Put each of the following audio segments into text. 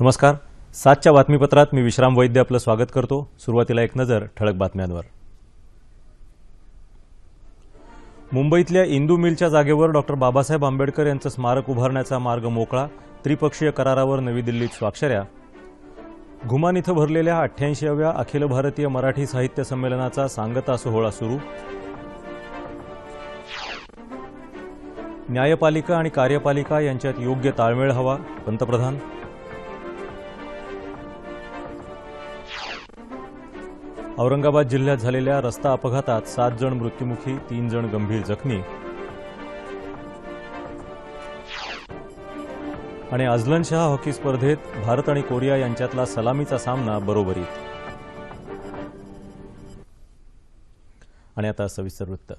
नमस्कार. 7च्या बातमीपत्रात मी विश्राम वैद्य आपलं स्वागत करतो. सुरुवातीला एक नजर ठळक बातम्यांवर. मुंबईतल्या इंदू मिलच्या जागेवर डॉक्टर बाबासाहेब आंबेडकर यांचं स्मारक उभारण्याचा मार्ग मोकळा. त्रिपक्षीय करारावर नवी दिल्लीत स्वाक्षऱ्या. घुमान इथं भरलेल्या 88व्या अखिल भारतीय मराठी साहित्य संमेलनाचा सांगता सोहळा सुरू. न्यायपालिका आणि कार्यपालिका यांच्यात योग्य ताळमेळ हवा, पंतप्रधान. औरंगाबाद जिल्ह्यात झालेल्या रस्ता अपघातात 7 जण मृत्युमुखी, 3 जण गंभीर जखमी. आणि अझलनशाह हॉकी स्पर्धेत भारत आणि कोरिया यांच्यातला सलामीचा सामना बरोबरीत. आणि आता सविस्तर वृत्त.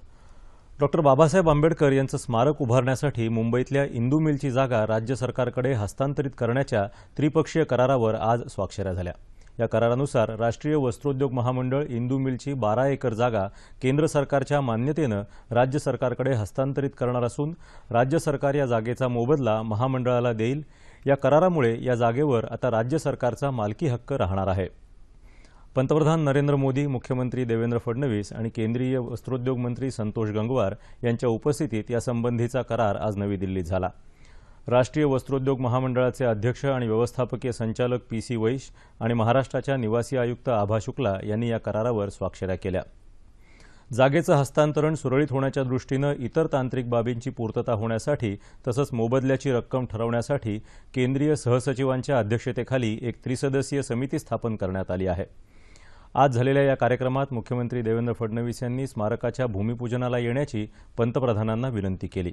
डॉक्टर बाबासाहेब आंबेडकर यांचं स्मारक उभारण्यासाठी मुंबईतल्या इंदू मिलची जागा राज्य सरकारकडे हस्तांतरित करण्याच्या त्रिपक्षीय करारावर आज स्वाक्षऱ्या झाल्या. या करारानुसार राष्ट्रीय वस्त्रोद्योग महामंडळ इंदू मिलची 12 एकर जागा केंद्र सरकारच्या मान्यतेनं राज्य सरकारकडे हस्तांतरित करणार असून राज्य सरकार या जागेचा मोबदला महामंडळाला देईल. या करारामुळे या जागेवर आता राज्य सरकारचा मालकी हक्क राहणार आहे. पंतप्रधान नरेंद्र मोदी, मुख्यमंत्री देवेंद्र फडणवीस आणि केंद्रीय वस्त्रोद्योग मंत्री संतोष गंगवार यांच्या उपस्थितीत यासंबंधीचा करार आज नवी दिल्लीत झाला. राष्ट्रीय वस्त्रोद्योग महामंडळाचे अध्यक्ष आणि व्यवस्थापकीय संचालक पी.सी. वैश आणि महाराष्ट्राच्या निवासी आयुक्त आभा शुक्ला यांनी या करारावर स्वाक्षऱ्या केल्या. जागेचं हस्तांतरण सुरळीत होण्याच्या दृष्टीनं इतर तांत्रिक बाबींची पूर्तता होण्यासाठी तसंच मोबदल्याची रक्कम ठरवण्यासाठी केंद्रीय सहसचिवांच्या अध्यक्षतेखाली एक त्रिसदस्यीय समिती स्थापन करण्यात आली आहे. आज झालेल्या या कार्यक्रमात मुख्यमंत्री देवेंद्र फडणवीस यांनी स्मारकाच्या भूमिपूजनाला येण्याची पंतप्रधानांना विनंती केली.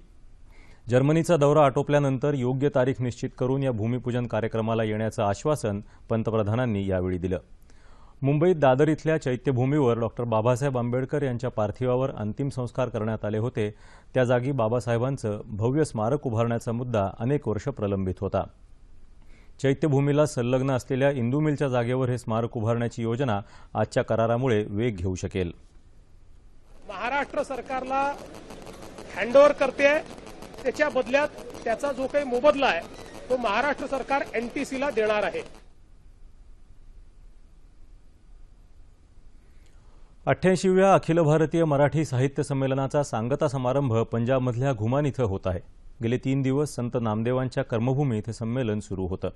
जर्मनीचा दौरा आटोपल्यानंतर योग्य तारीख निश्चित करून या भूमिपूजन कार्यक्रमाला येण्याचं आश्वासन पंतप्रधानांनी यावेळी दिलं. मुंबईत दादर इथल्या चैत्यभूमीवर डॉक्टर बाबासाहेब आंबेडकर यांच्या पार्थिवावर अंतिम संस्कार करण्यात आले होते. त्या जागी बाबासाहेबांचं भव्य स्मारक उभारण्याचा मुद्दा अनेक वर्ष प्रलंबित होता. चैत्यभूमीला संलग्न असलेल्या इंदू मिलच्या जागेवर हे स्मारक उभारण्याची योजना आजच्या करारामुळे वेग घेऊ शकेल. महाराष्ट्र सरकारला हँडओव्हर करते, त्याच्या बदल्यात त्याचा जो काही मोबदला आहे तो महाराष्ट्र सरकार एनटीसीला देणार आहे. 88व्या अखिल भारतीय मराठी साहित्य संमेलनाचा सांगता समारंभ पंजाबमधल्या घुमान इथं होत आहे. गेले 3 दिवस संत नामदेवांच्या कर्मभूमी इथं संमेलन सुरू होतं.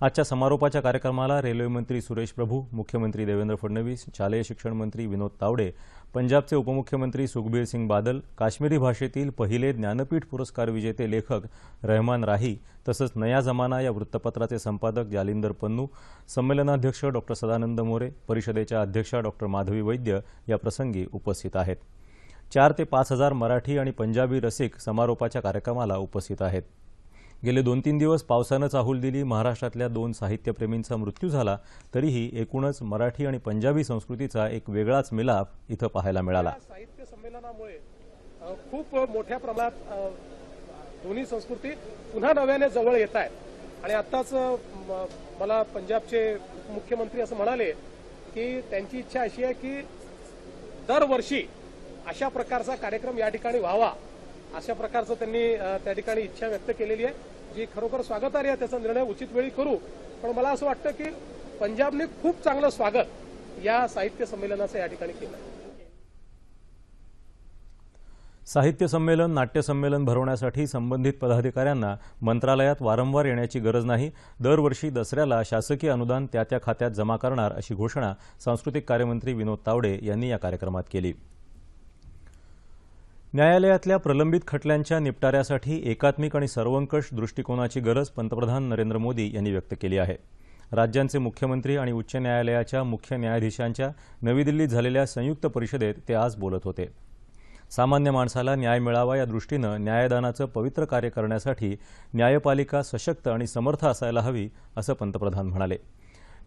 आजच्या समारोपाच्या कार्यक्रमाला रेल्वे मंत्री सुरेश प्रभू, मुख्यमंत्री देवेंद्र फडणवीस, शालेय शिक्षण मंत्री विनोद तावडे, पंजाबचे उपमुख्यमंत्री सुखबीर सिंग बादल, काश्मीरी भाषेतील पहिले ज्ञानपीठ पुरस्कार विजेते लेखक रहमान राही तसंच नया जमाना या वृत्तपत्राचे संपादक जालिंदर पन्नू, संमेलनाध्यक्ष डॉक्टर सदानंद मोरे, परिषदेच्या अध्यक्षा डॉक्टर माधवी वैद्य या प्रसंगी उपस्थित आहेत. 4 ते 5 हजार मराठी आणि पंजाबी रसिक समारोपाच्या कार्यक्रमाला उपस्थित आहेत. गेले 2-3 दिवस पावसानं चाहूल दिली. महाराष्ट्रातल्या 2 साहित्यप्रेमींचा मृत्यू झाला तरीही एकूणच मराठी आणि पंजाबी संस्कृतीचा एक वेगळाच मिलाप इथं पाहायला मिळाला. साहित्य संमेलनामुळे खूप मोठ्या प्रमाणात दोन्ही संस्कृती पुन्हा नव्याने जवळ येत आहेत. आणि आताच मला पंजाबचे मुख्यमंत्री असं म्हणाले की त्यांची इच्छा अशी आहे की दरवर्षी अशा प्रकारचा कार्यक्रम या ठिकाणी व्हावा, अशा प्रकारचं त्यांनी त्या ठिकाणी इच्छा व्यक्त केलेली आहे, जी खरोखर स्वागतार्ह आहे. त्याचा निर्णय उचित वेळी करू. पण मला असं वाटतं की पंजाबने खूप चांगलं स्वागत या साहित्य संमेलनाचं या ठिकाणी केलं. साहित्य संमेलन, नाट्य संमेलन भरवण्यासाठी संबंधित पदाधिकाऱ्यांना मंत्रालयात वारंवार येण्याची गरज नाही. दरवर्षी दसऱ्याला शासकीय अनुदान त्या खात्यात जमा करणार अशी घोषणा सांस्कृतिक कार्यमंत्री विनोद तावडे यांनी या कार्यक्रमात केली. न्यायालयातल्या प्रलंबित खटल्यांच्या निपटाऱ्यासाठी एकात्मिक आणि सर्वंकष दृष्टिकोनाची गरज पंतप्रधान नरेंद्र मोदी यांनी व्यक्त केली आहे. राज्यांचे मुख्यमंत्री आणि उच्च न्यायालयाच्या मुख्य न्यायाधीशांच्या नवी दिल्लीत झालेल्या संयुक्त परिषदेत ते आज बोलत होते. सामान्य माणसाला न्याय मिळावा या दृष्टीनं न्यायदानाचं पवित्र कार्य करण्यासाठी न्यायपालिका सशक्त आणि समर्थ असायला हवी असं पंतप्रधान म्हणाले.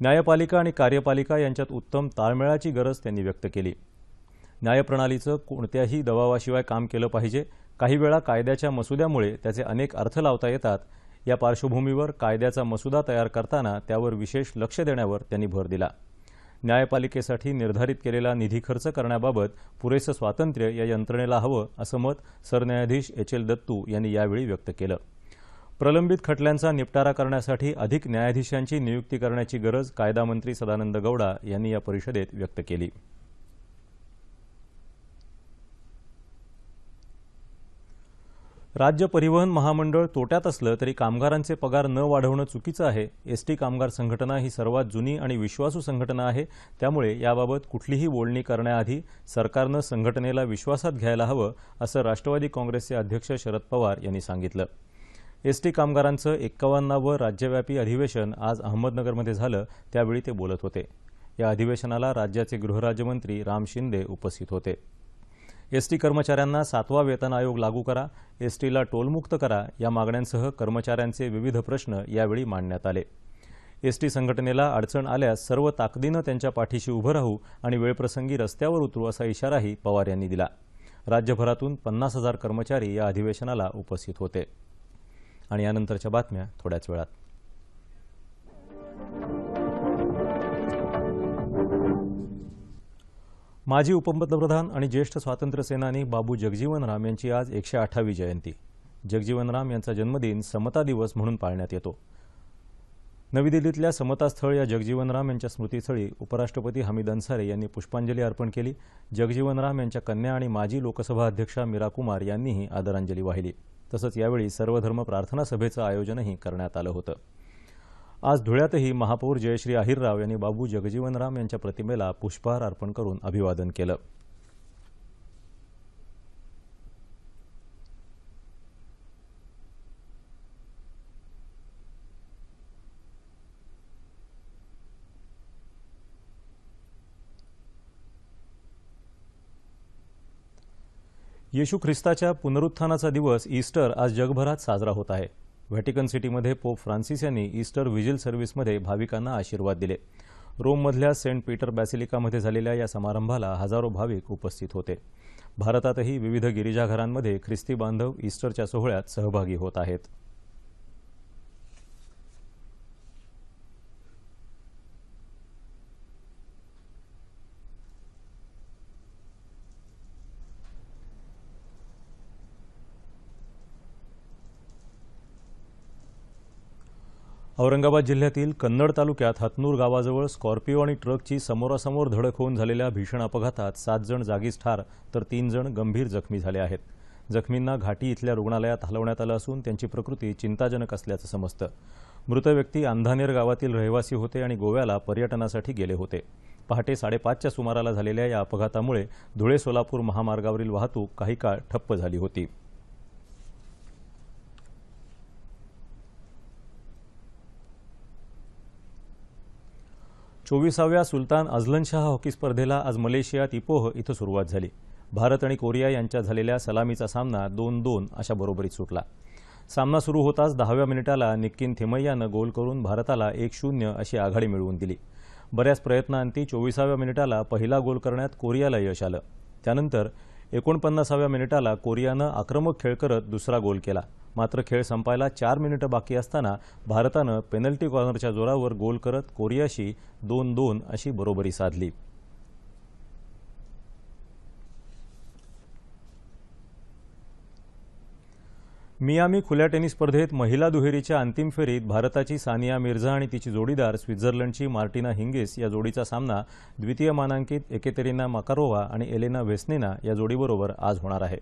न्यायपालिका आणि कार्यपालिका यांच्यात उत्तम ताळमेळाची गरज त्यांनी व्यक्त केली. न्यायप्रणालीचं कोणत्याही दबावाशिवाय काम केलं पाहिजे. काही वेळा कायद्याच्या मसुद्यामुळे त्याचे अनेक अर्थ लावता येतात. या पार्श्वभूमीवर कायद्याचा मसुदा तयार करताना त्यावर विशेष लक्ष देण्यावर त्यांनी भर दिला. न्यायपालिकेसाठी निर्धारित केलेला निधी खर्च करण्याबाबत पुरेसं स्वातंत्र्य या यंत्रणेला हवं असं मत सरन्यायाधीश एच.एल. दत्तू यांनी यावेळी व्यक्त केलं. प्रलंबित खटल्यांचा निपटारा करण्यासाठी अधिक न्यायाधीशांची नियुक्ती करण्याची गरज कायदा मंत्री सदानंद गौडा यांनी या परिषदेत व्यक्त केली. राज्य परिवहन महामंडळ तोट्यात असलं तरी कामगारांचे पगार न वाढवणं चुकीचं आहे. एसटी कामगार संघटना ही सर्वात जुनी आणि विश्वासू संघटना आहे. त्यामुळे याबाबत कुठलीही बोलणी करण्याआधी सरकारनं संघटनेला विश्वासात घ्यायला हवं, असं राष्ट्रवादी काँग्रेसचे अध्यक्ष शरद पवार यांनी सांगितलं. एसटी कामगारांचं 51वे राज्यव्यापी अधिवेशन आज अहमदनगरमध्ये झालं, त्यावेळी ते बोलत होते. या अधिवेशनाला राज्याचे गृहराज्यमंत्री राम शिंदे उपस्थित होते. एसटी कर्मचाऱ्यांना 7वा वेतन आयोग लागू करा, एसटीला टोलमुक्त करा या मागण्यांसह कर्मचाऱ्यांचे विविध प्रश्न यावेळी मांडण्यात आले. एसटी संघटनेला अडचण आल्यास सर्व ताकदीनं त्यांच्या पाठीशी उभं राहू आणि वेळप्रसंगी रस्त्यावर उतरू असा इशाराही पवार यांनी दिला. राज्यभरातून 50,000 कर्मचारी या अधिवेशनाला उपस्थित होते. आणि यानंतरच्या बातम्या थोड्याच वेळात. माजी उपपंतप्रधान आणि ज्येष्ठ स्वातंत्र्यसेनानी बाबू जगजीवन राम यांची आज 108वी जयंती. जगजीवन राम यांचा जन्मदिन समता दिवस म्हणून पाळण्यात येतो. नवी दिल्लीतल्या समता स्थळ या जगजीवन राम यांच्या स्मृतीस्थळी उपराष्ट्रपती हमीद अन्सारी यांनी पुष्पांजली अर्पण केली. जगजीवन राम यांच्या कन्या आणि माजी लोकसभा अध्यक्षा मीरा कुमार यांनीही आदरांजली वाहिली. तसंच यावेळी सर्वधर्म प्रार्थना सभेचं आयोजनही करण्यात आलं होतं. आज धुळ्यातही महापौर जयश्री आहिरराव यांनी बाबू जगजीवन राम यांच्या प्रतिमेला पुष्पहार अर्पण करून अभिवादन केलं. येशू ख्रिस्ताच्या पुनरुत्थानाचा दिवस ईस्टर आज जगभरात साजरा होत आहे. व्हॅटिकन सिटीमध्ये पोप फ्रान्सिस यांनी ईस्टर व्हिजिल सर्व्हिसमध्ये भाविकांना आशीर्वाद दिले. रोममधल्या सेंट पीटर बॅसिलिकामध्ये झालेल्या या समारंभाला हजारो भाविक उपस्थित होते. भारतातही विविध गिरिजाघरांमध्ये ख्रिस्ती बांधव ईस्टरच्या सोहळ्यात सहभागी होत आहेत. औरंगाबाद जिल्ह्यातील कन्नड तालुक्यात हतनूर गावाजवळ स्कॉर्पिओ आणि ट्रकची समोरासमोर धडक होऊन झालेल्या भीषण अपघातात 7 जण जागीच ठार तर 3 जण गंभीर जखमी झाले आहेत. जखमींना घाटी इथल्या रुग्णालयात हलवण्यात आलं असून त्यांची प्रकृती चिंताजनक असल्याचं समजतं. मृत व्यक्ती अंधानेर गावातील रहिवासी होते आणि गोव्याला पर्यटनासाठी गेले होते. पहाटे 5:30च्या सुमाराला झालेल्या या अपघातामुळे धुळे सोलापूर महामार्गावरील वाहतूक काही काळ ठप्प झाली होती. चोवीसाव्या सुलतान अझलन शाह हॉकी स्पर्धेला आज मलेशियात इपोह इथं सुरुवात झाली. भारत आणि कोरिया यांच्यात झालेल्या सलामीचा सामना 2-2 अशा बरोबरीत सुटला. सामना सुरू होताच 10व्या मिनिटाला निक्कीन थेमय्यानं गोल करून भारताला 1-0 अशी आघाडी मिळवून दिली. बऱ्याच प्रयत्नांती 24व्या मिनिटाला पहिला गोल करण्यात कोरियाला यश आलं. त्यानंतर 49व्या मिनिटाला कोरियानं आक्रमक खेळ करत दुसरा गोल केला. मात्र खेळ संपायला 4 मिनिटं बाकी असताना भारतानं पेनल्टी कॉर्नरच्या जोरावर गोल करत कोरियाशी 2-2 अशी बरोबरी साधली. मियामी खुल्या टेनिस स्पर्धेत महिला दुहेरीच्या अंतिम फेरीत भारताची सानिया मिर्झा आणि तिची जोडीदार स्वित्झर्लंडची मार्टिना हिंगिस या जोडीचा सामना द्वितीय मानांकित एकेतेरिना माकारोव्हा आणि एलेना व्हेस्निना या जोडीबरोबर आज होणार आहे.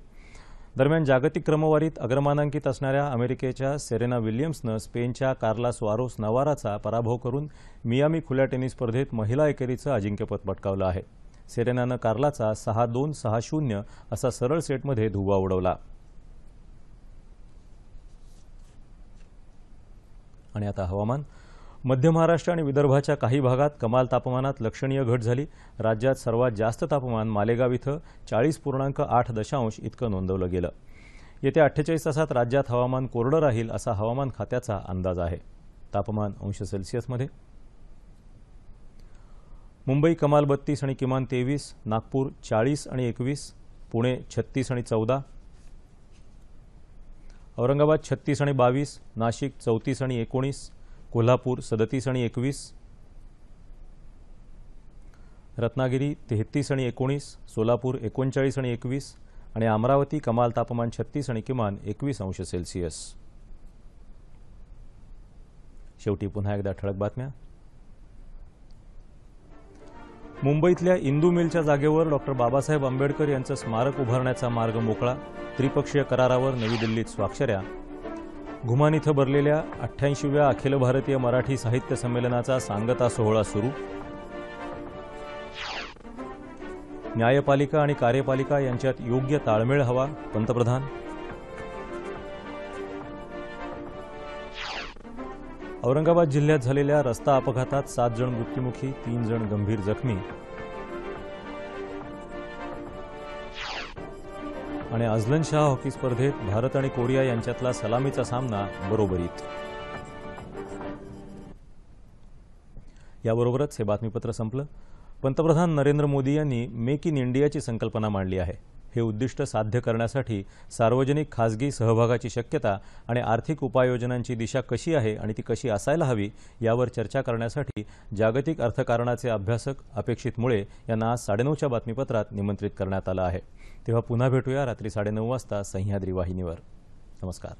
दरम्यान जागतिक क्रमवारीत अग्रमानांकित असणाऱ्या अमेरिकेच्या सेरेना विल्यम्सनं स्पेनच्या कार्ला सुआरोस नवाराचा पराभव करून मियामी खुल्या टेनिस स्पर्धेत महिला एकेरीचं अजिंक्यपद पटकावलं आहे. सेरेनानं कार्लाचा 6-2, 6-0 असा सरळ सेटमध्ये धुव्वा उडवला. आणि आता हवामान. मध्य महाराष्ट्र आणि विदर्भाच्या काही भागात कमाल तापमानात लक्षणीय घट झाली. राज्यात सर्वात जास्त तापमान मालेगाव इथं 40.8 इतकं नोंदवलं गेलं. येत्या 48 तासात राज्यात हवामान कोरडं राहील असा हवामान खात्याचा अंदाज आहे. तापमान अंश सेल्सिअसमध्ये. मुंबई कमाल 32 आणि किमान 23, नागपूर 40 आणि 21, पुणे 36 आणि 14, औरंगाबाद 36 आणि 22, नाशिक 34 आणि 19, कोल्हापूर 37 आणि 21, रत्नागिरी 33 आणि 19, सोलापूर 39 आणि 21 आणि अमरावती कमाल तापमान 36 आणि किमान 21 अंश सेल्सिअस. शेवटी पुन्हा एकदा ठळक बातम्या. मुंबईतल्या इंदू मिलच्या जागेवर डॉक्टर बाबासाहेब आंबेडकर यांचं स्मारक उभारण्याचा मार्ग मोकळा. त्रिपक्षीय करारावर नवी दिल्लीत स्वाक्षऱ्या. घुमान इथं भरलेल्या 88व्या अखिल भारतीय मराठी साहित्य संमेलनाचा सांगता सोहळा सुरू. न्यायपालिका आणि कार्यपालिका यांच्यात योग्य ताळमेळ हवा, पंतप्रधान. औरंगाबाद जिल्ह्यात झालेल्या रस्ता अपघातात 7 जण मृत्युमुखी, 3 जण गंभीर जखमी. आणि अझलन शाह हॉकी स्पर्धेत भारत आणि कोरिया यांच्यातला सलामीचा सामना बरोबरीत. याबरोबरच हे बातमीपत्र संपलं. पंतप्रधान नरेंद्र मोदी यांनी मेक इन इंडियाची संकल्पना मांडली आहे. हे उद्दिष्ट साध्य करण्यासाठी सार्वजनिक खासगी सहभागाची शक्यता आणि आर्थिक उपाययोजनांची दिशा कशी आहे आणि ती कशी असायला हवी यावर चर्चा करण्यासाठी जागतिक अर्थकारणाचे अभ्यासक अपेक्षित मुळे यांना आज 9:30च्या बातमीपत्रात निमंत्रित करण्यात आलं आहे. तेव्हा पुन्हा भेटूया रात्री 9:30 वाजता सह्याद्री वाहिनीवर. नमस्कार.